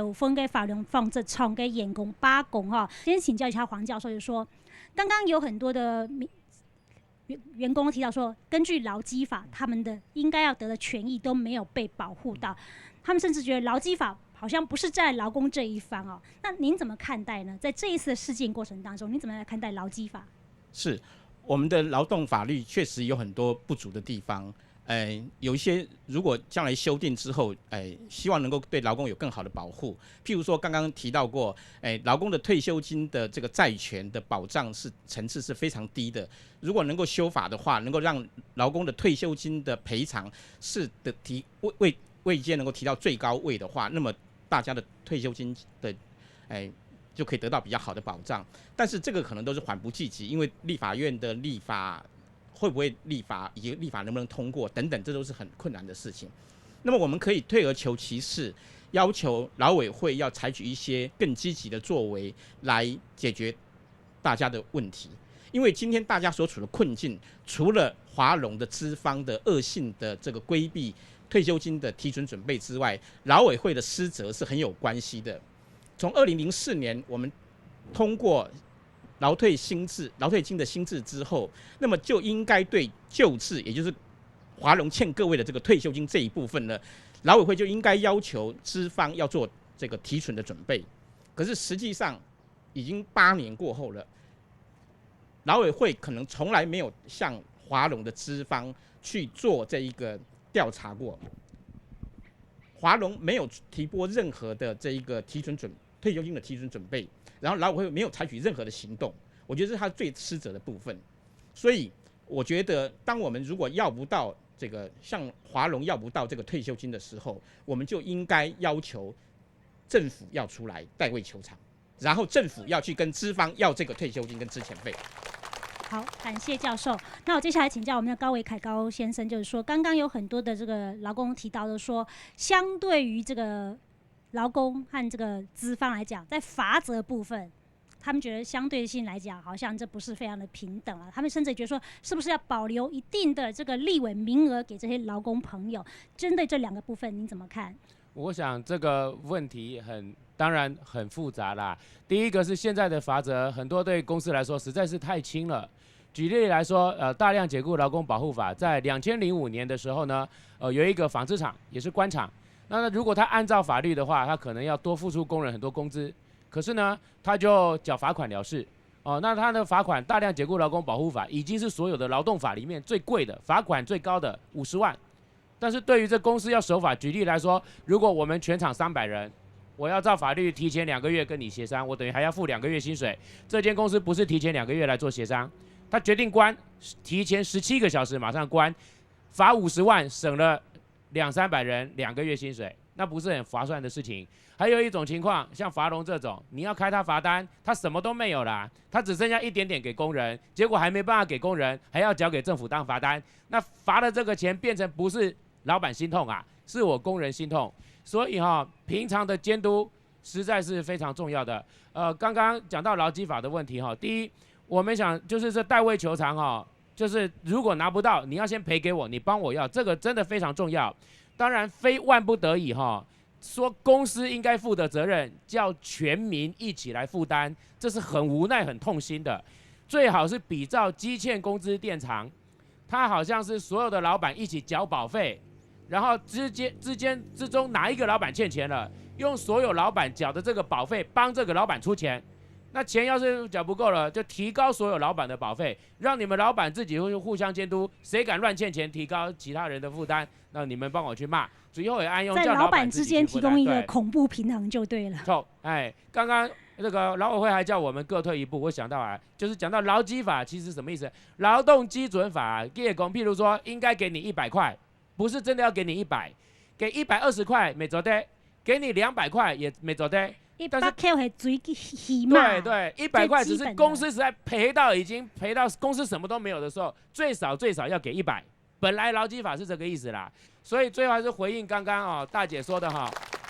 头份嘅法律纺织厂嘅员工罢工哈。先请教一下黄教授，就说刚刚有很多的员工提到说，根据劳基法，他们的应该要得的权益都没有被保护到，他们甚至觉得劳基法好像不是在劳工这一方哦。那您怎么看待呢？在这一次的事件过程当中，您怎么来看待劳基法？是我们的劳动法律确实有很多不足的地方。有一些如果将来修订之后，希望能够对劳工有更好的保护。譬如说，刚刚提到过，劳工的退休金的这个债权的保障层次是非常低的。如果能够修法的话，能够让劳工的退休金的赔偿是的位阶能够提到最高位的话，那么大家的退休金的，就可以得到比较好的保障。但是这个可能都是缓不济急，因为立法院的立法会不会立法，以及立法能不能通过等等，这都是很困难的事情。那么我们可以退而求其次，要求劳委会要采取一些更积极的作为来解决大家的问题。因为今天大家所处的困境，除了华农的资方的恶性的这个规避退休金的提存准备之外，劳委会的失责是很有关系的。从2004年我们通过劳退金的新制之后，那么就应该对旧制，也就是华农欠各位的这个退休金这一部分呢，劳委会就应该要求资方要做这个提存的准备。可是实际上已经8年过后了，劳委会可能从来没有向华农的资方去做这一个调查过，华农没有提拨任何的这一个退休金的提存准备，然后劳委会没有采取任何的行动，我觉得这是他最失责的部分。所以我觉得，当我们如果要不到这个像华农要不到这个退休金的时候，我们就应该要求政府要出来代位求偿，然后政府要去跟资方要这个退休金跟资遣费。好，感谢教授。那我接下来请教我们的高维凯高先生，就是说，刚刚有很多的这个劳工提到的说，相对于这个劳工和这个资方来讲，在罚则部分，他们觉得相对性来讲，好像这不是非常的平等了。他们甚至觉得说，是不是要保留一定的这个立委名额给这些劳工朋友？针对这2个部分，您怎么看？我想这个问题当然很复杂啦。第一个是现在的罚则，很多对公司来说实在是太轻了。举例来说，大量解雇劳工保护法在2005年的时候呢，有一个纺织厂也是官厂，那如果他按照法律的话，他可能要多付出工人很多工资，可是呢，他就缴罚款了事。那他的罚款大量解雇劳工保护法已经是所有的劳动法里面最贵的，罚款最高的50万。但是对于这公司要守法，举例来说，如果我们全厂300人，我要照法律提前2个月跟你协商，我等于还要付2个月薪水。这间公司不是提前2个月来做协商，他决定关，提前17个小时马上关，罚50万，省了200-300人2个月薪水，那不是很划算的事情。还有一种情况，像华农这种，你要开他罚单，他什么都没有啦，他只剩下一点点给工人，结果还没办法给工人，还要交给政府当罚单，那罚的这个钱变成不是老板心痛啊，是我工人心痛。所以平常的监督实在是非常重要的。刚刚讲到劳基法的问题第一，我们想就是这代位求偿就是如果拿不到，你要先赔给我，你帮我要，这个真的非常重要。当然非万不得已说公司应该负的责任叫全民一起来负担，这是很无奈很痛心的。最好是比照基欠工资垫偿，他好像是所有的老板一起缴保费，然后之中哪一个老板欠钱了，用所有老板缴的这个保费帮这个老板出钱。那钱要是缴不够了，就提高所有老板的保费，让你们老板自己会互相监督，谁敢乱欠钱，提高其他人的负担，那你们帮我去骂，最后也按用在老板之间提供一个恐怖平衡就对了。错，刚刚这个劳委会还叫我们各退一步，我想到就是讲到劳基法其实什么意思？劳动基准法业工，譬如说应该给你100块，不是真的要给你100，给120块没做的，给你200块也没做的。100块是最起码，对，100块只是公司实在赔到公司什么都没有的时候，最少要给100。本来劳基法是这个意思啦，所以最后还是回应刚刚大姐说的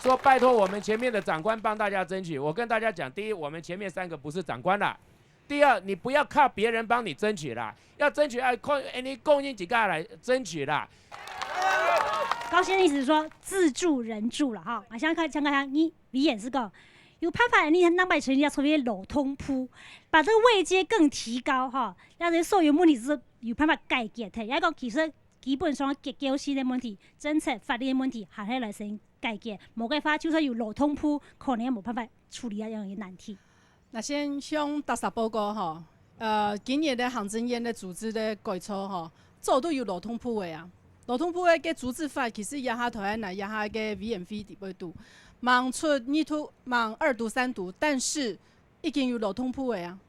说拜托我们前面的长官帮大家争取。我跟大家讲，第一，我们前面3个不是长官啦；第二，你不要靠别人帮你争取啦，要争取你供应几个来争取啦。高先生意思是说自助人助了哈。啊，像你也是讲。有办法，你能把成立成为老通铺，把这个位阶更提高哈，让这所有问题是有办法解决的。也讲其实基本上结构性的问题、政策、法律的问题，还是来先解决。冇办法，就算有老通铺，可能也冇办法处理这样的难题。那先向特色报告哈，今年的行政院的组织的改造哈，早都有老通铺的啊。老通铺的个组织法其实也下台来，也下个 VMV 伫要度。忙出二读、忙2读、3读，但是已经有老通铺的啊，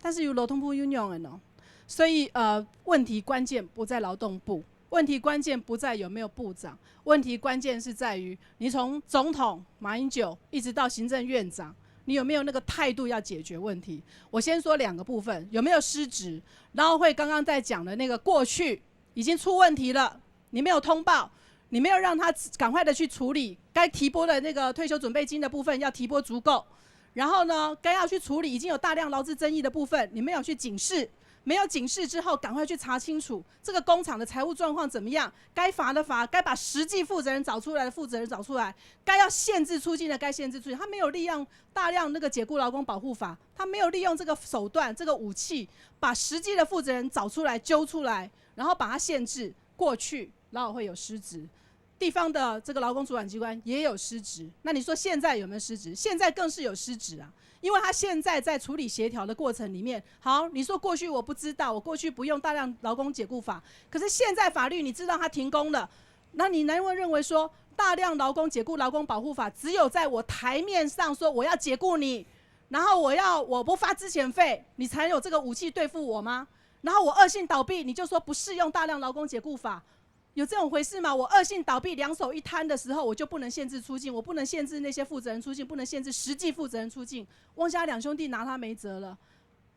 但是有老通铺运用的呢，所以问题关键不在劳动部，问题关键不在有没有部长，问题关键是在于你从总统马英九一直到行政院长，你有没有那个态度要解决问题？我先说2个部分，有没有失职？然后会刚刚在讲的那个过去已经出问题了，你没有通报。你没有让他赶快的去处理，该提拨的那个退休准备金的部分要提拨足够，然后呢，该要去处理已经有大量劳资争议的部分，你没有去警示，没有警示之后，赶快去查清楚这个工厂的财务状况怎么样，该罚的罚，该把实际负责人找出来的负责人找出来，该要限制出境的该限制出境，他没有利用大量那个解雇劳工保护法，他没有利用这个手段这个武器，把实际的负责人找出来揪出来，然后把它限制。过去劳委会有失职。地方的这个劳工主管机关也有失职，那你说现在有没有失职？现在更是有失职啊，因为他现在在处理协调的过程里面，好，你说过去我不知道，我过去不用大量劳工解雇法，可是现在法律你知道他停工了，那你能不能认为说大量劳工解雇劳工保护法只有在我台面上说我要解雇你，然后我不发资遣费，你才有这个武器对付我吗？然后我恶性倒闭，你就说不适用大量劳工解雇法？有这种回事吗？我恶性倒闭两手一摊的时候，我就不能限制出境，我不能限制那些负责人出境，不能限制实际负责人出境。汪家两兄弟拿他没辙了，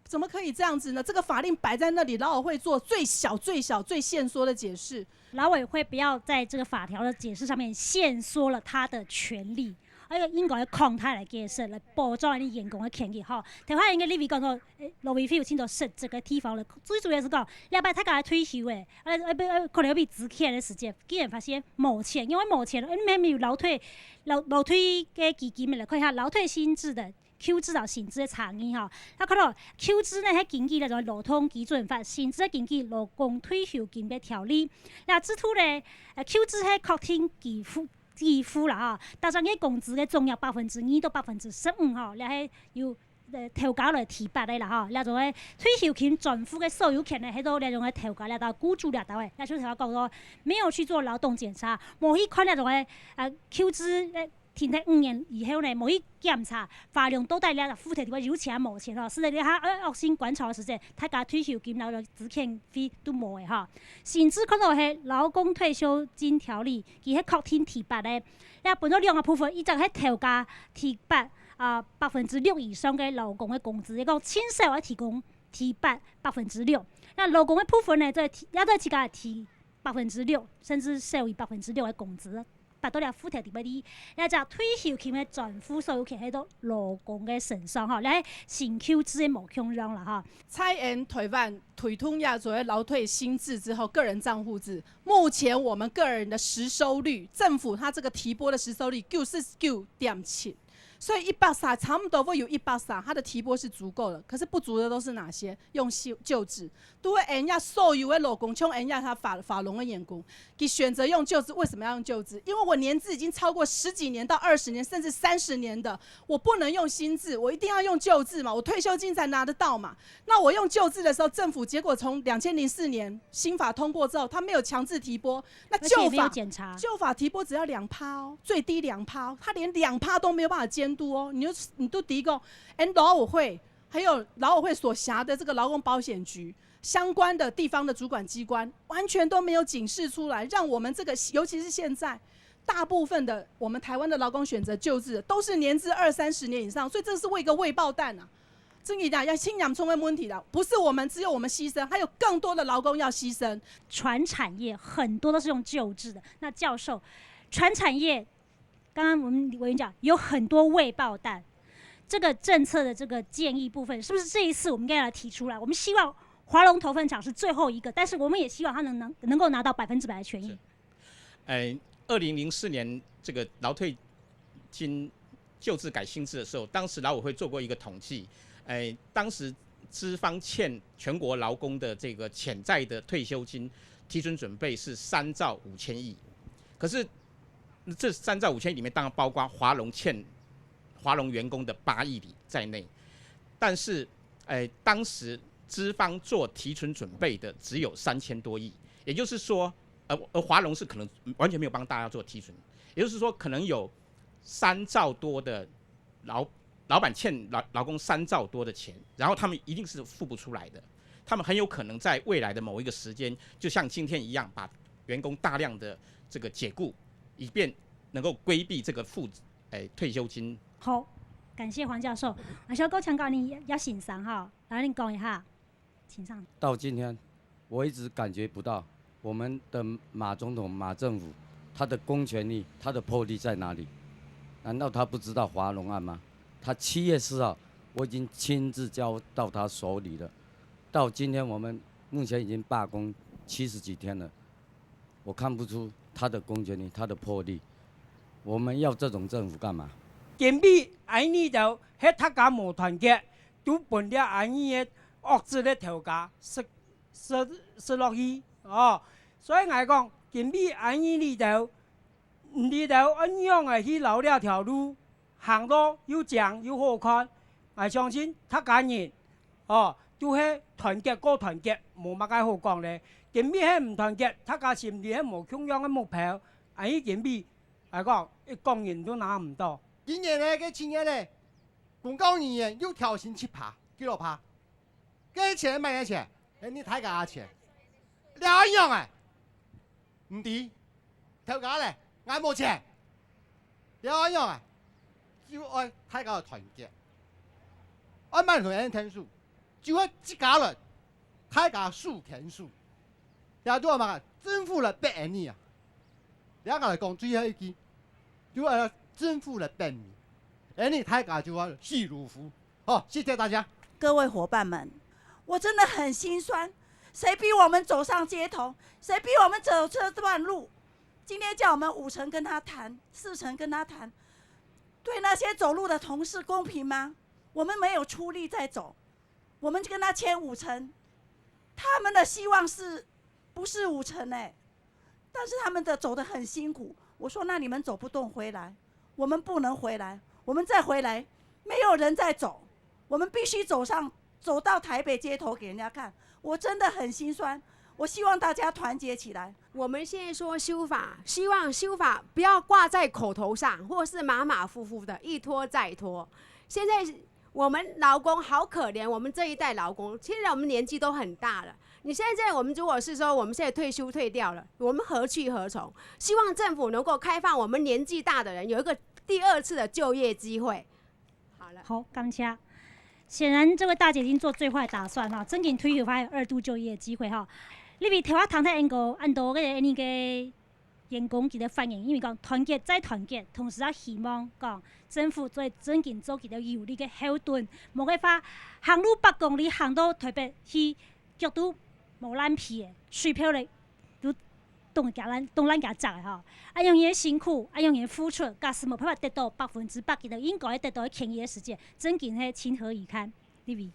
怎么可以这样子呢？这个法令摆在那里，劳委会做最小、最小、最限缩的解释。劳委会不要在这个法条的解释上面限缩了他的权利。应该控他来解释，来保障你员工的权益哈。台湾应该你咪讲说，劳委会有清楚实质的地方了。最主要是讲，你要把他家退休的，可能要比之前的时间，竟然发现没钱，因为没钱，没有劳退嘅基金来看下劳退薪资的。Q 制到薪资的差异哈，他看到 Q 制呢，喺根据那种劳动基准法，薪资根据劳工退休金嘅条例。那之后呢，Q 制喺确定支付啦哈，但是佢工资嘅总额2%到15%哈，你係要調價來提拔的啦哈，那種嘅退休金轉付嘅所有權呢，喺度那種嘅調價，那到雇主那度嘅，那就調講說沒有去做勞動檢查，冇去看那種嘅Q 制停喺5年以後呢，冇去檢查發量到底咧付提點解有錢冇錢吼，是在你喺惡性觀察嘅時陣，大家退休金然後資遣費都冇嘅哈，甚至看到係勞工退休金條例，佢喺確定提拔咧，那本咗2個部分，伊就喺調價提拔6%以上嘅勞工嘅工資，一個親手要提供提拔6%，那勞工嘅部分呢，也在提價提6%，甚至少於6%嘅工資。達到了付條點啲，然後就退休金嘅轉付所有權喺到勞工嘅身上哈，你喺新 Q 制嘅無強讓啦哈。蔡英台灣推通亞作為勞退新制之後，個人賬戶制，目前我們個人的實收率，政府它這個提撥的實收率99.7%。所以130差不多會有130，它的提撥是足夠的。可是不足的都是哪些？用舊制，都會人家所有的勞工，像人家他法農的員工，佢選擇用舊制。為什麼要用舊制？因為我年資已經超過10幾年到20年，甚至30年的，我不能用新制，我一定要用舊制嘛，我退休金才拿得到嘛。那我用舊制的時候，政府結果從2004年新法通過之後，他沒有強制提撥，那舊法提撥只要2%哦，最低2%，他連2%都沒有辦法監督哦，你都提供，勞委會還有勞委會所轄的這個勞工保險局相關的地方的主管機關，完全都沒有警示出來，讓我們這個，尤其是現在，大部分的我們台灣的勞工選擇舊制，都是年資20-30年以上，所以這是為一個未爆彈啊！真的要清養充分問題的，不是我們只有我們犧牲，還有更多的勞工要犧牲。傳產業很多都是用舊制的，那教授，傳產業。剛剛我們委員講有很多未爆彈，這個政策的這個建議部分，是不是這一次我們應該來提出來？我們希望華龍頭份廠是最後一個，但是我們也希望他能夠拿到100%的權益。2004年这个劳退金旧制改新制的时候，当时劳委会做过一个统计，当时资方欠全国劳工的这个潜在的退休金提存准备是3兆5千亿，可是这3兆5千亿里面当然包括华农员工的8亿里在内，但是当时资方做提存准备的只有3000多亿，也就是说，而华农是可能完全没有帮大家做提存，也就是说可能有3兆多的老板欠劳工3兆多的钱，然后他们一定是付不出来的，他们很有可能在未来的某一个时间，就像今天一样，把员工大量的这个解雇，以便能够规避这个退休金。好，感谢黄教授。小高强告你要欣赏哈，来你讲一下，请上。到今天，我一直感觉不到我们的马总统、马政府他的公权力、他的魄力在哪里？难道他不知道华农案吗？他7月4号，我已经亲自交到他手里了。到今天，我们目前已经罢工70几天了，我看不出他的公权力、他的魄力。我们要这种政府干嘛？今比安尼就迄大家无团结，就本了安尼的恶质的调价，失落去哦。所以我讲，今比安尼里头，里头怎样的去走了条路，行路又正又好看，我相信大家人哦，都迄团结过团结，无乜解好讲咧。今比迄唔团结，大家心里迄无共样的目标，安尼今比来讲，一公人都拿唔到。今年呢，个青年呢，公告人员又调薪7%、几多%？这钱买的钱，你太假钱，两样哎，唔对，调价咧，俺冇钱，两样哎，就爱太假团结，俺买同人天数，就爱自家人，太假数天数，也都嘛政府来逼你啊，两个来讲最后一句，就爱。政府来帮你，你大家就要细如服。好，谢谢大家。各位伙伴们，我真的很心酸。谁逼我们走上街头？谁逼我们走这段路？今天叫我们5成跟他谈，4成跟他谈，对那些走路的同事公平吗？我们没有出力在走，我们跟他签5成，他们的希望是不是5成但是他们的走得很辛苦。我说那你们走不动回来。我们不能回来，我们再回来，没有人在走，我们必须走到台北街头给人家看。我真的很心酸，我希望大家团结起来。我们现在说修法，希望修法不要挂在口头上，或是马马虎虎的一拖再拖。现在我们劳工好可怜，我们这一代劳工，现在我们年纪都很大了。你现在我们如果是说我们现在退掉了，我们何去何从？希望政府能够开放我们年纪大的人有一个第2次的就业机会。好了，好，感谢。显然这位大姐已经做最坏打算哈，真紧推有发有2度就业机会哈。你比台湾唐太英国按照个那个员工佢的反应，因为讲团结再团结，同时也希望讲政府做真紧做佢的有力的后盾，无个话行路8公里行到台北去，脚都无烂皮的，水漂嘞都动咱家赚的吼。啊，用伊的辛苦，啊用伊的付出，假使无办法得到100%，佢就应该得到便宜的时间，真紧係情何以堪？李伟。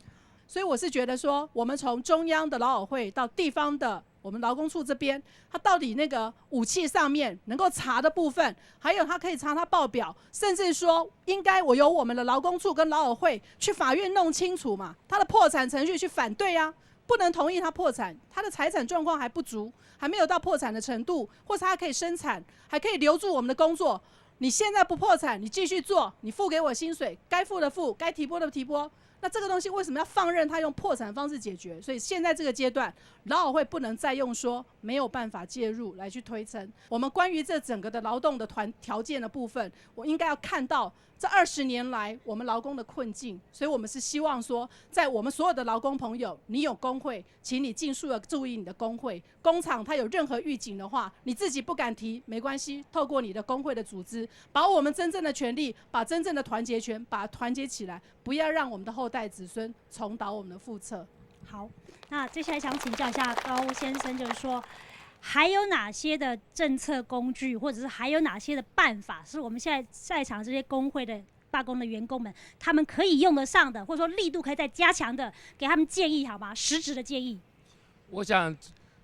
所以我是觉得说，我们从中央的劳委会到地方的我们劳工处这边，他到底那个武器上面能够查的部分，还有他可以查他报表，甚至说应该我由我们的劳工处跟劳委会去法院弄清楚嘛，他的破产程序去反对啊，不能同意他破产，他的财产状况还不足，还没有到破产的程度，或是他可以生产，还可以留住我们的工作。你现在不破产，你继续做，你付给我薪水，该付的付，该提拨的提拨。那这个东西为什么要放任他用破产方式解决？所以现在这个阶段，劳委会不能再用说没有办法介入来去推撑。我们关于这整个的劳动的条件的部分，我应该要看到这20年来我们劳工的困境。所以我们是希望说，在我们所有的劳工朋友，你有工会，请你尽速的注意你的工会。工厂它有任何预警的话，你自己不敢提没关系，透过你的工会的组织，把我们真正的权利，把真正的团结权，把它团结起来，不要让我们的后代子孙重蹈我们的覆辙。好，那接下来想请教一下高先生，就是说，还有哪些的政策工具，或者是还有哪些的办法，是我们现在在场这些工会的罢工的员工们，他们可以用得上的，或者说力度可以再加强的，给他们建议好吗？实质的建议。我想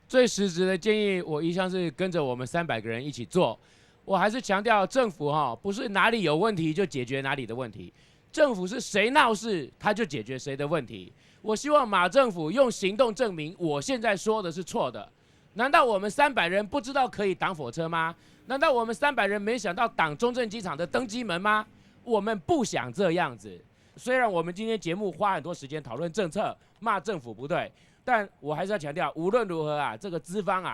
最实质的建议，我一向是跟着我们300个人一起做。我还是强调，政府不是哪里有问题就解决哪里的问题，政府是谁闹事他就解决谁的问题。我希望马政府用行动证明我现在说的是错的。难道我们300人不知道可以挡火车吗？难道我们300人没想到挡中正机场的登机门吗？我们不想这样子。虽然我们今天节目花很多时间讨论政策，骂政府不对，但我还是要强调，无论如何这个资方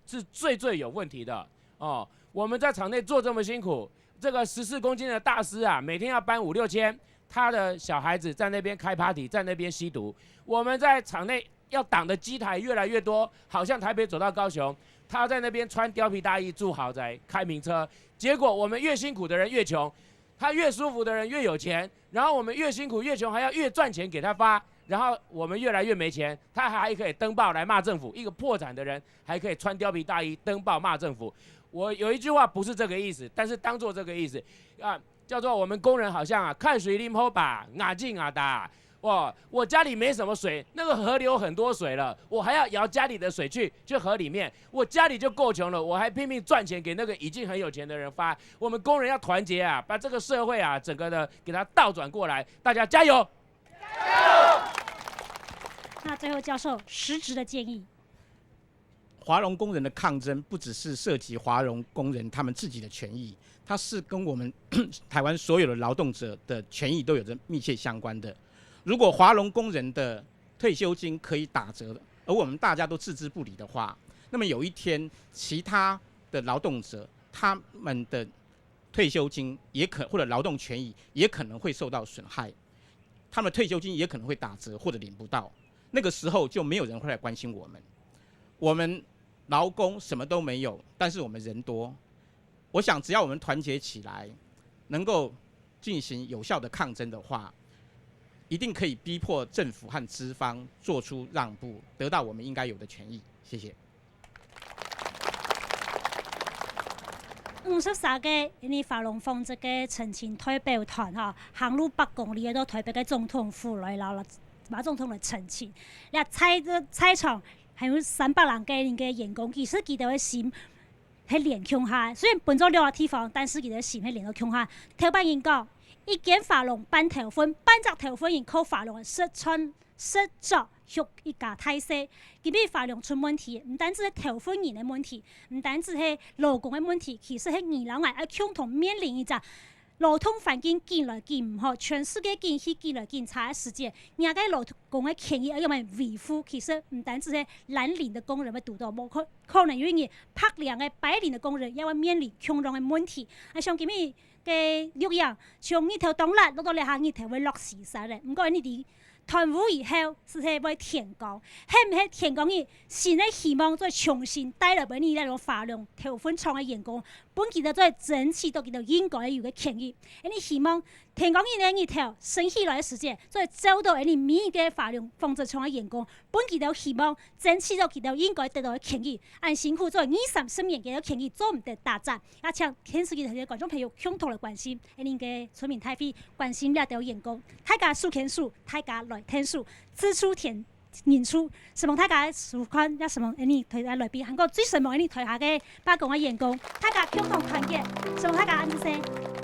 是最有问题的哦。我们在场内做这么辛苦，这个14公斤的大师每天要搬5、6千，他的小孩子在那边开 party， 在那边吸毒。我们在场内要挡的机台越来越多，好像台北走到高雄，他在那边穿貂皮大衣、住豪宅、开名车，结果我们越辛苦的人越穷，他越舒服的人越有钱，然后我们越辛苦越穷，还要越赚钱给他发，然后我们越来越没钱，他还可以登报来骂政府，一个破产的人还可以穿貂皮大衣登报骂政府。我有一句话不是这个意思，但是当做这个意思叫做我们工人好像看水啉好吧，牙进牙大。我家里没什么水，那个河流很多水了，我还要舀家里的水去河里面。我家里就够穷了，我还拼命赚钱给那个已经很有钱的人发。我们工人要团结把这个社会整个的给它倒转过来，大家加油！加油！那最后教授实质的建议。华农工人的抗争不只是涉及华农工人他们自己的权益，它是跟我们台湾所有的劳动者的权益都有着密切相关的。如果华农工人的退休金可以打折的，而我们大家都置之不理的话，那么有一天其他的劳动者他们的退休金或者劳动权益也可能会受到损害，他们的退休金也可能会打折或者领不到，那个时候就没有人会来关心我们。我们劳工什么都没有，但是我们人多。我想只要我们团结起来，能够进行有效的抗争的话，一定可以逼迫政府和资方做出让步，得到我们应该有的权益。谢谢。53个因法龙峰这个澄清代表团航路8公里到台北的总统府来，然后马总统来澄清。你菜场还有300人嘅员工，其实佢哋嘅心係連強下，雖然本咗6個地方，但是佢哋嘅心係連到強下。頭班人講，一件法龍辦頭份，辦隻頭份人靠法龍嘅實作學一家體制，佢俾法龍出問題，唔單止係頭份人嘅問題，唔單止係勞工嘅問題，其實係二老外共同面臨一隻勞動環境越來越唔好，全世界經濟越來越差嘅時節，人家勞工嘅權益要咪維護，其實唔單止係藍領嘅工人要讀到，冇可能因為白領嘅白領嘅工人要面臨窮人嘅問題。像今日嘅錄音，從呢條東辣落到嚟下呢條會落時曬咧，唔過呢啲團務以後是係會填講，係唔係填講呢？新嘅希望再重新帶來俾你那種法律條款廠嘅員工，本其實再整齊到佢哋應該有嘅權益。你希望填講呢條升起來嘅時間，再走到你每一個法律紡織廠嘅員工，本其實希望整齊到佢哋應該得到嘅權益，按辛苦做20-30年嘅權益做唔得打雜，而且顯示佢哋嘅觀眾朋友共同嚟關心，你嘅村民太妃關心呢條員工，大家數天數，大家來天數，支出填年初，希望大家數款，也希望你推下來邊，韓國最希望你推下嘅罷工嘅員工，大家共同團結，希望大家安生。